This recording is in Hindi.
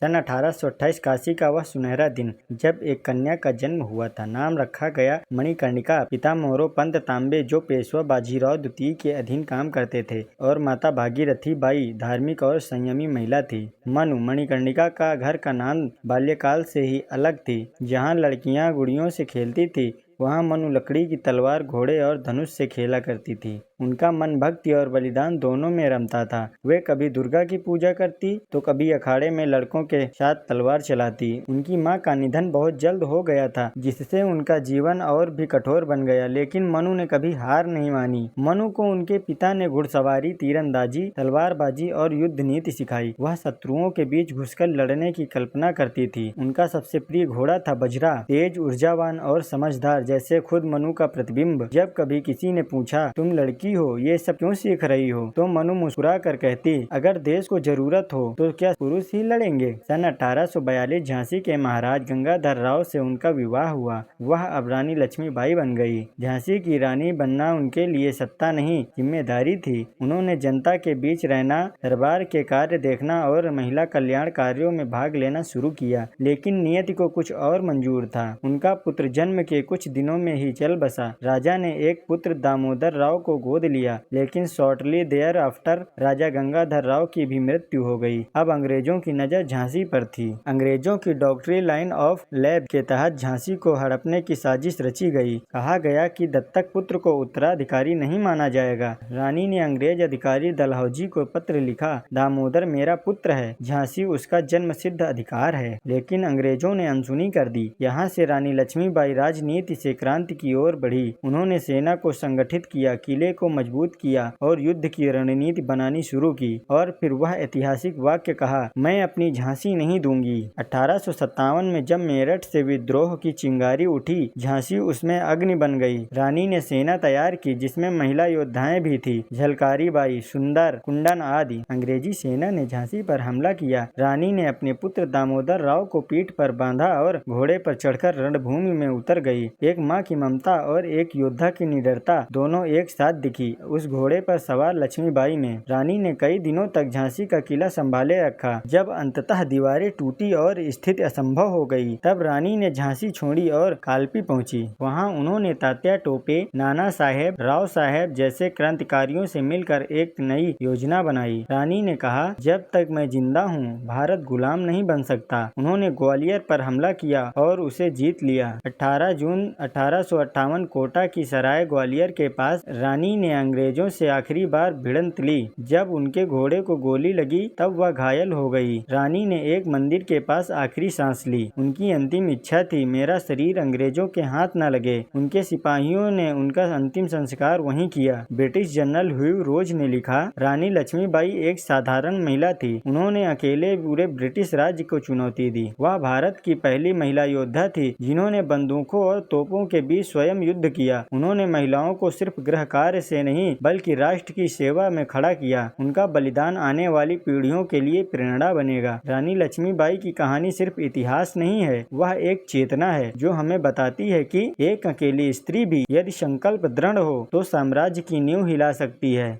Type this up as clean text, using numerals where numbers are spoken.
सन 1828 काशी का वह सुनहरा दिन जब एक कन्या का जन्म हुआ था। नाम रखा गया मणिकर्णिका। पिता मोरोपंत तांबे जो पेशवा बाजीराव द्वितीय के अधीन काम करते थे और माता भागीरथी बाई धार्मिक और संयमी महिला थी। मनु मणिकर्णिका का घर का नाम बाल्यकाल से ही अलग थी। जहाँ लड़कियाँ गुड़ियों से खेलती थी वहाँ मनु लकड़ी की तलवार, घोड़े और धनुष से खेला करती थी। उनका मन भक्ति और बलिदान दोनों में रमता था। वे कभी दुर्गा की पूजा करती तो कभी अखाड़े में लड़कों के साथ तलवार चलाती। उनकी मां का निधन बहुत जल्द हो गया था, जिससे उनका जीवन और भी कठोर बन गया, लेकिन मनु ने कभी हार नहीं मानी। मनु को उनके पिता ने घुड़सवारी, तीरंदाजी, तलवारबाजी और युद्ध नीति सिखाई। वह शत्रुओं के बीच घुसकर लड़ने की कल्पना करती थी। उनका सबसे प्रिय घोड़ा था बजरा, तेज, ऊर्जावान और समझदार, जैसे खुद मनु का प्रतिबिंब। जब कभी किसी ने पूछा, तुम लड़की हो, ये सब क्यों सीख रही हो, तो मनु मुस्कुरा कर कहती, अगर देश को जरूरत हो तो क्या पुरुष ही लड़ेंगे। सन 1842 झांसी के महाराज गंगाधर राव से उनका विवाह हुआ। वह अब रानी लक्ष्मीबाई बन गई। झांसी की रानी बनना उनके लिए सत्ता नहीं, जिम्मेदारी थी। उन्होंने जनता के बीच रहना, दरबार के कार्य देखना और महिला कल्याण कार्यों में भाग लेना शुरू किया। लेकिन नियति को कुछ और मंजूर था। उनका पुत्र जन्म के कुछ दिनों में ही चल बसा। राजा ने एक पुत्र दामोदर राव को गोद लिया, लेकिन शॉर्टली देयर आफ्टर राजा गंगाधर राव की भी मृत्यु हो गई। अब अंग्रेजों की नजर झांसी पर थी। अंग्रेजों की डॉक्ट्रिन लाइन ऑफ लैब के तहत झांसी को हड़पने की साजिश रची गई। कहा गया कि दत्तक पुत्र को उत्तराधिकारी नहीं माना जाएगा। रानी ने अंग्रेज अधिकारी डलहौजी को पत्र लिखा, दामोदर मेरा पुत्र है, झांसी उसका जन्म सिद्ध अधिकार है। लेकिन अंग्रेजों ने अनसुनी कर दी। यहाँ से रानी लक्ष्मीबाई राजनीति से क्रांति की ओर बढ़ी। उन्होंने सेना को संगठित किया, किले को मजबूत किया और युद्ध की रणनीति बनानी शुरू की। और फिर वह ऐतिहासिक वाक्य कहा, मैं अपनी झांसी नहीं दूंगी। 1857 में जब मेरठ से विद्रोह की चिंगारी उठी, झांसी उसमें अग्नि बन गई। रानी ने सेना तैयार की, जिसमें महिला योद्धाएं भी थी, झलकारी बाई, सुंदर, कुंदन आदि। अंग्रेजी सेना ने झांसी पर हमला किया। रानी ने अपने पुत्र दामोदर राव को पीठ पर बांधा और घोड़े पर चढ़कर रणभूमि में उतर गई। एक माँ की ममता और एक योद्धा की निडरता दोनों एक साथ दिखी उस घोड़े पर सवार लक्ष्मीबाई में। रानी ने कई दिनों तक झांसी का किला संभाले रखा। जब अंततः दीवारें टूटी और स्थिति असंभव हो गई, तब रानी ने झांसी छोड़ी और कालपी पहुंची। वहां उन्होंने तात्या टोपे, नाना साहेब, राव साहेब जैसे क्रांतिकारियों से मिलकर एक नई योजना बनाई। रानी ने कहा, जब तक मैं जिंदा हूँ भारत गुलाम नहीं बन सकता। उन्होंने ग्वालियर पर हमला किया और उसे जीत लिया। 18 जून 1858 कोटा की सराय ग्वालियर के पास रानी ने अंग्रेजों से आखिरी बार भिड़ंत ली। जब उनके घोड़े को गोली लगी तब वह घायल हो गई। रानी ने एक मंदिर के पास आखिरी सांस ली। उनकी अंतिम इच्छा थी, मेरा शरीर अंग्रेजों के हाथ न लगे। उनके सिपाहियों ने उनका अंतिम संस्कार वहीं किया। ब्रिटिश जनरल ह्यू रोज ने लिखा, रानी लक्ष्मीबाई एक साधारण महिला थी। उन्होंने अकेले पूरे ब्रिटिश राज्य को चुनौती दी। वह भारत की पहली महिला योद्धा थी जिन्होंने बंदूकों और तोपों के बीच स्वयं युद्ध किया। उन्होंने महिलाओं को सिर्फ गृह कार्य से नहीं बल्कि राष्ट्र की सेवा में खड़ा किया। उनका बलिदान आने वाली पीढ़ियों के लिए प्रेरणा बनेगा। रानी लक्ष्मीबाई की कहानी सिर्फ इतिहास नहीं है, वह एक चेतना है जो हमें बताती है कि एक अकेली स्त्री भी यदि संकल्प दृढ़ हो तो साम्राज्य की नींव हिला सकती है।